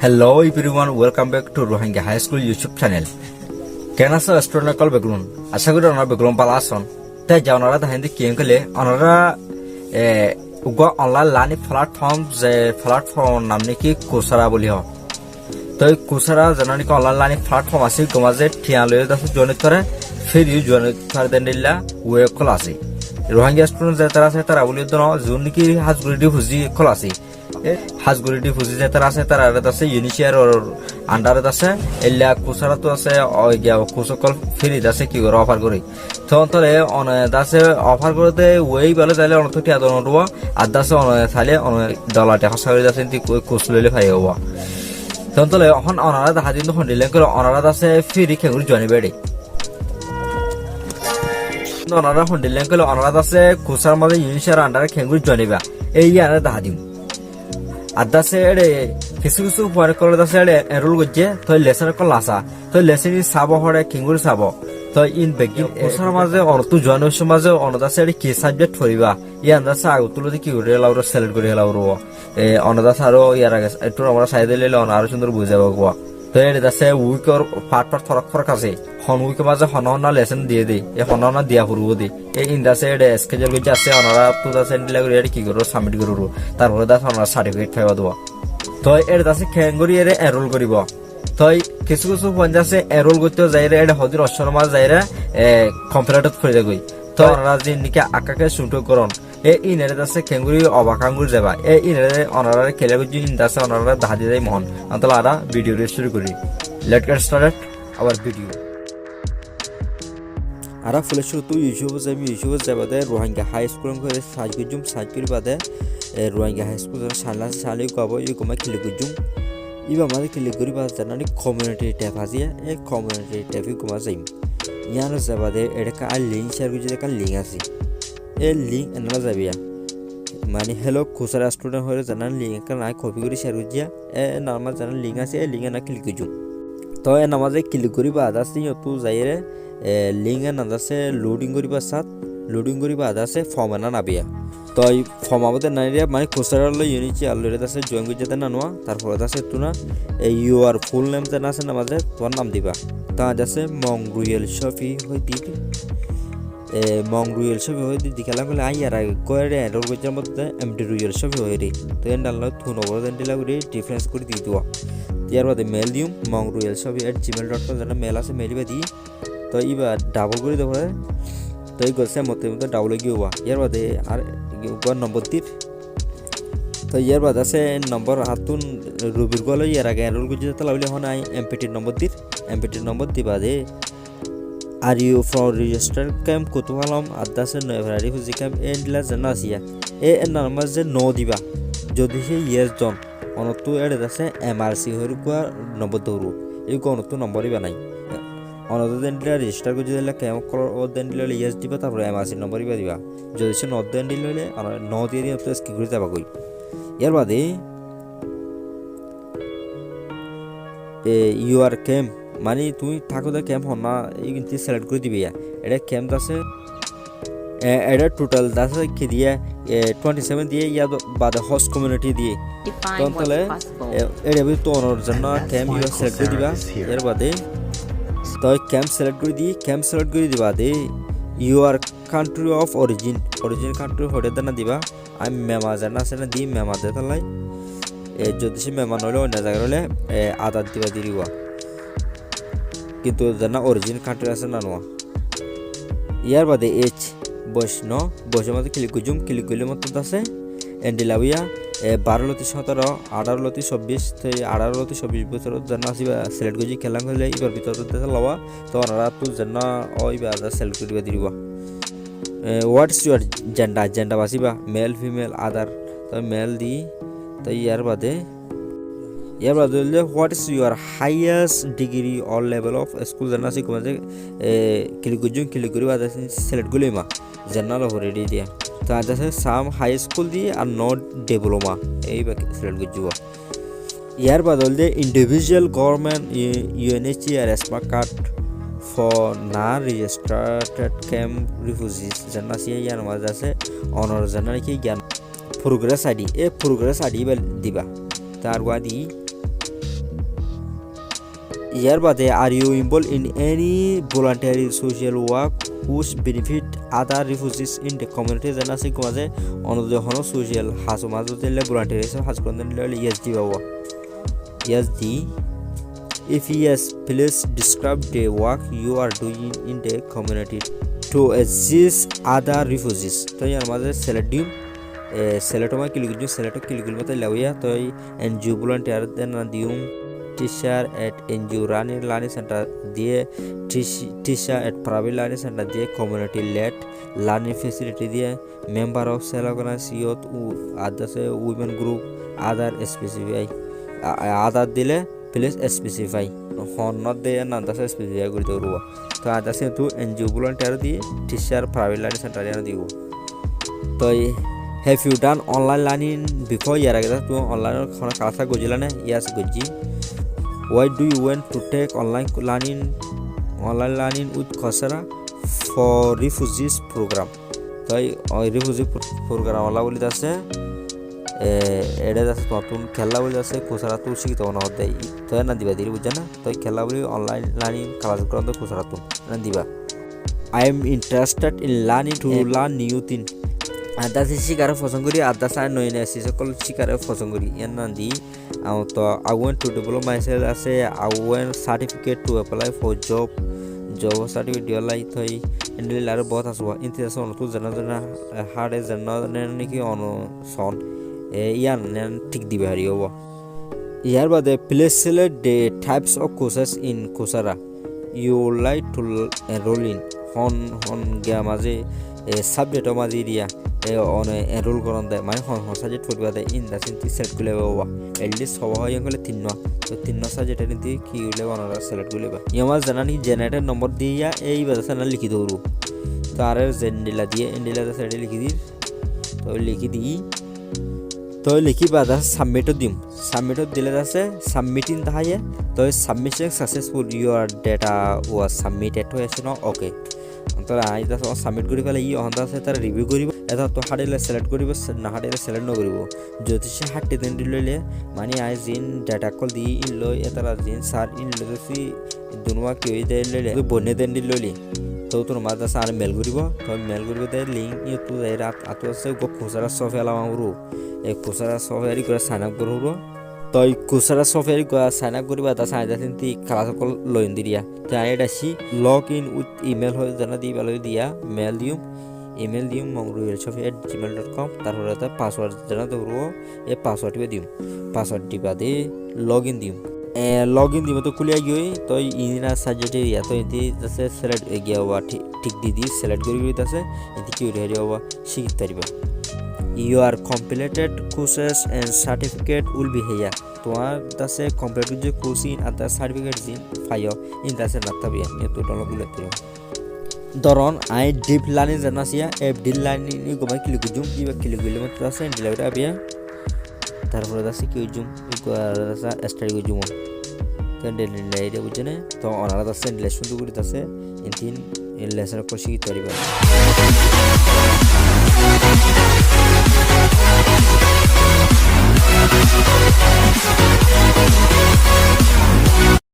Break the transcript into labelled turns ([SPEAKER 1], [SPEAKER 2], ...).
[SPEAKER 1] Hello everyone, welcome back to Rohingya High School YouTube channel. Can I student call background? Asa gudu ona background palason. Ta jawnara da hindi kiem kale onara ugo online learning platform namne ki Coursera boli ho. To Coursera janani ko online learning platform ase gomaje thiale da join kore fir you join kar denilla web class. Rohingya student tara boli dono zone ki hasguri huji class. Hajguri Fuji যে তার আছে তার আরে আছে UNHCR or আন্ডারে আছে এলা Coursera তো আছে গিয়া কোসকল ফ্রি আছে কি করে অফার করি তখন তলে অন দাসে অফার করতে ওই বলে তাইলে অন তো টিয়া দন রব আর দাসে অন তাইলে অন ডলার টাকা সারি দাসে তি কোর্স লইলে পাই হবো তখন তলে অন অনারা দা হাদিন তখন দিলেন করে অনারা দাসে ফ্রি খেগুরি জনি বেড়ে অনারা হন দিলেন করে অনারা দাসে Coursera মাঝে UNHCR আন্ডারে খেগুরি জনিবা এই আরে দা হাদিম আদাসে এড়ে কিছু পরে করে দাসে এড়ে এনরোল গজে তো লেসন কল আসা তো লেসন সাবো হরে কিঙ্গুর সাবো তো ইন বেগিন Coursera মাঝে অনতু জয়েন সমাজে অনদাসে এড়ে কি সাবজেক্ট ফরিবা ই আন্দাসে আগুতুলদি কি করে লাউর সিলেক্ট করে লাউর অনদাস আরো ইয়ার আগে একটু আমরা সাইডে লইলে আরো সুন্দর বুঝাবো গো তো এড়ে দাসে উইকর পার্ট ফরক আছে হন উইক মাঝে হননা লেসন দিয়ে দেই এ হননা দিয়া হরুবো দি এই ইন্দাসে এড়ে স্কেজুল গজে আছে অনরা তো দাসে এন্ড লাগরে এড়ে কি করো সাবমিট করো তারপরে দাস অনরা সার্টিফিকেট পাইবা দেব তো এড়ে দাসে খেঙ্গরি এড়ে এনরোল করিব তো কিছু পঞ্চাশে এনরোল করতে যাইরে এড়ে হদির অশ্বরমা যাইরে কম্পিউটারত ফরিদে গই তো অনরা যে নিকে আকাকে শুটো করন এ ইনেরে দাসে খেঙ্গরি অবাকাঙ্গুর যাবা এ ইনেরে অনরা খেলে গজি ইন্দাসে অনরা দাহাদি যাই মহন আন্তলা আরা ভিডিও শুরু করি let's get started our video আরা ফুলে শুরু তো ইউটিউব যাবাদে রোহিঙ্গা হাই স্কুল করে সাজগুজুম বাদে রোহিঙ্গা হাই স্কুল সালি গাবো ইকমা ক্লিক গুজুম ইবা মাঝে ক্লিক করি বাদ জানানি কমিউনিটি ট্যাব আজিয়া এই কমিউনিটি ট্যাবই কমা যাইম ইয়ানো যাবাদে এটা আর লিঙ্ক শেয়ার গুজি দেখা লিঙ্ক আছে এই লিঙ্ক এনলা যাবিয়া মানে হ্যালো Coursera স্টুডেন্ট হয়ে জানান লিঙ্ক নাই কপি করে শেয়ার গুজিয়া এ নরমাল জানান লিঙ্ক আছে এই লিঙ্ক না ক্লিক গুজুম তো এ নামাজে ক্লিক করি বাদ আছে তো যাইরে লিঙ্ক নাদাসে লোডিং করিবা আদাসে ফর্ম না নাবিয়া তো এই ফর্ম আমাদের নাইরিয়া মানে Coursera লো UNHCR লো দাসে জয়েন করতে না নোয়া তারপরে দাসে তুনা এই ইউআর ফুল নেম জানা আছে নামাজে তোমার নাম দিবা তা দাসে mdroyalshafi হই দিবি mdroyalshafi হই দি খেলা বলে আই আর কয়রে এরর গজার মধ্যে mdroyalshafi হই রে তো এন্ডাল লো থুনো বড় দেন দিলা করে ডিফারেন্স করে দি দিও ইয়ার বাদে মেল দিম mdroyalshafi@gmail.com জানা মেল আছে মেলিবা দি তো এবার ডাবল করে দেবো তো এই গছে মতে ডাবল গিয়ে হওয়া ইয়ার বাদে আর নম্বর দির তো ইয়ার বাদ আছে নম্বর হাতুন রুবির গলে ইয়ার আগে এনরোল করে যেতে লাগলে হন আই এমপিটির নম্বর দিবা দে are you from register camp কোতোয়ালাম আদাসে নয়ফারি হুজি ক্যাম্প এন্ডলা জানা আসিয়া এ নাম্বার যে ন দিবা যদি সে ইয়েস জন অনতো এড়ে আছে এমআরসি হরু কোয়া নম্বর দৌড়ু এই কোনতো নম্বরই বানাই অনতো দেন দিলা রেজিস্টার করে দিলা ক্যাম কল ও দেন দিলা ইয়েস দিবা তারপরে এমআরসি নম্বরই দিবা যদি সে নট দেন দিলে আর ন দিয়ে দিয়ে তো স্কি করে যাবা কই এর বাদে ইউআর ক্যাম্প মানে তুই থাকো দা ক্যাম্প হনা এই কিন্তু সিলেক্ট করে দিবি এটা ক্যাম্প আছে এটা টোটাল দাসে কি দিয়ে 27 দিয়ে ইয়া বাদে হোস্ট কমিউনিটি দিয়ে তাহলে এটা বি তো অনর জন্য ক্যাম্প ইউ সিলেক্ট করে দিবা এর বাদে তো ক্যাম্প সিলেক্ট করে দিবা দে your country of origin country হতে না দিবা আমি মেমা জানা আছে না দি মেমা দে তালাই যদি সে মেমা নইলে অন্য জায়গায় হলে আদার দিবা দিবা কিন্তু জানা অরিজিন কান্ট্রি আছে না নোয়া ইয়ার বাদে এইচ বয়সের মধ্যে ক্লিক করলে মতো আছে এন্ডিলাবিয়া 12-17 18-24 18-24 বছর জানা আসিবা সিলেক্ট করছি খেলা হলে এবার ভিতরে লওয়া তো ওনারা তো জানা ওই বাদা সিলেক্ট করিবা দিবা হোয়াটস ইউর জেন্ডার বাসিবা মেল ফিমেল আদার তো মেল দি তো ইয়ার বাদে what is your highest degree or level of school জানা আছে কমাজে ক্লিক করি বাদে সিলেক্ট করলে মা জানা লো রেডি দিয়া তো আজ আছে সাম হাই স্কুল দিয়ে আর নট ডিপ্লোমা এই সিলেক্ট করছি ইয়ার বাদল দিয়ে individual government UNHCR smart card for না রেজিস্টার্ড ক্যাম্প রিফিউজিস জানা আছে ইয়ার মাঝে আছে অনর জানা কি জ্ঞান প্রোগ্রেস আইডি দিবা তার বাদি ইয়ার বাদে are you involve in any voluntary social work whose benefit other refugees in the community যেন আছে মাঝে অনুদয় হন সোশ্যাল হাসো মাঝে দিলে ভলান্টারি হাজ করতে নিলে ইয়েস দি বাবা yes the if yes please describe the work you are doing in the community to assist other refugees তো ইয়ার মাঝে সিলেক্ট দিম সিলেক্ট মা ক্লিক দিম সিলেক্ট ক্লিক করলে মতে লাউয়া তো এনজিও ভলান্টিয়ার দেন দিম teacher at NGO learning centre দিয়ে teacher at private learning centre দিয়ে কমিউনিটি লেড লার্নিং ফেসিলিটি দিয়ে member of cell organisation youth others women group other specify other দিলে প্লিজ স্পেসিফাই হনত দিয়ে না দাসে স্পেসিফাই করে দেব তো আদাসে তো এনজিও ভলান্টিয়ার দিয়ে টিচার প্রাইভেট লার্নিং সেন্টার এনে দিব তো have you done online learning before ইয়ার আগে তুমি অনলাইনের কোনো ক্লাসা গজিলা না ইয়াস গজি why do you want to take online learning with Coursera for refugees program তাই ওই রিফিউজি প্রোগ্রাম ওলা বলি আছে এটা আছে নতুন খেলা বলি আছে Coursera তো শিখতে না দেয় তো না দিবা দিই বুঝছ না তো খেলা বলি অনলাইন লার্নিং ক্লাস করতে Coursera তো না দিবা I am interested in learning to learn new thing আদা শিকারে পছন্দ করি আদা সাই নই না সকল শিকারে পছন্দ করি এর না দি তো I want to develop myself as I want certificate to apply for job certificate দিও লাই থই এন্ডলি লারে বহুত আসবা ইন্টারেশন তো জানা হার্ড জানা নাকি অন সন ইয়ান ঠিক দিবে হারিও ইয়ার বাদে place select the types of courses in Coursera you like to enroll in হন গিয়া মাঝে সাবজেক্ট মাঝে দিয়া এনরোল করন দেয় মানে হন সাবজেক্ট পড়বা দেয় ইন দা সিন সিলেক্ট করে বাবা এটলিস্ট সব হয় গেলে তিন সাবজেক্ট নিতে কি হইলে ওনারা সিলেক্ট করে বা ইয়ামার জানানি জেনারেটর নম্বর দিয়া এই বাজার না লিখি দৌড়ু তো আর জেন্ডিলা দিয়ে এন্ডিলা সাইডে লিখি দিই তো লিখি বাদা সাবমিটও দিম সাবমিটও দিলে আছে সাবমিটিং তাহায়ে তো submission successful your data was submitted হয়ে আছে না ওকে তো আই দাস সাবমিট কৰি পেলাই ই অহন্ত আছে তাৰ ৰিভিউ কৰিব এটা তো হাডিলে সিলেক্ট কৰিব না হাডিলে সিলেক্ট নকৰিব যদি সে হাটি দেন দিলে মানে আই জিন ডাটা কল দি ইন লই এটা জিন সার ইন লসি দুনৱা কি হৈ দিলে বনে দেন দিলে তো তোৰ মাদা সার মেল কৰিব তো মেল কৰিব দে লিংক ই তো ৰাত আতো আছে গো Coursera সফটওয়্যার লামাৰো এই Coursera সফটওয়্যার কৰি সাইন আপ কৰিব তই Coursera সফটওয়্যার গো সাইন আপ কৰিবা তা সাইন দাসিনতি ক্লাস কল লইন দিয়া তো আই দাসি লগ ইন উইথ ইমেল হয় জানা দি বালৈ দিয়া মেল দিম ইমেল দিম mdroyalshafi@gmail.com তারপরে তা পাসওয়ার্ড জানা দেব এই পাসওয়ার্ড দিম পাসওয়ার্ড দিবা দে লগ ইন দিব তো খুলিয়া গই তো ইনা সাবজেক্ট এরিয়া তো এটি আছে সিলেক্ট গিয়া হওয়া ঠিক দিদি সিলেক্ট করি আছে এটি কি হইয়া হওয়া শিখতে পারবা your completed courses and certificate will be here তোমার দাসে কমপ্লিট যে কোর্স ইন আর সার্টিফিকেট দিন ফাইও ইন দাসে নাতাবিয়া এ তো ডলো গুলেতে ধরন আই ডিপ লার্নিং জানাসিয়া এফ ডিপ লার্নিং নি গোমাই ক্লিক জুম দিবা ক্লিক গলে মত আছে ডিলাইটা আবিয়া তারপরে দাসে কি জুম দাসা স্টাডি গো জুম তেন ডিলাইটা বুঝনে তো অনারা দাসে লেসন তো করি দাসে ইন তিন লেসন কো শিখতে পারিবা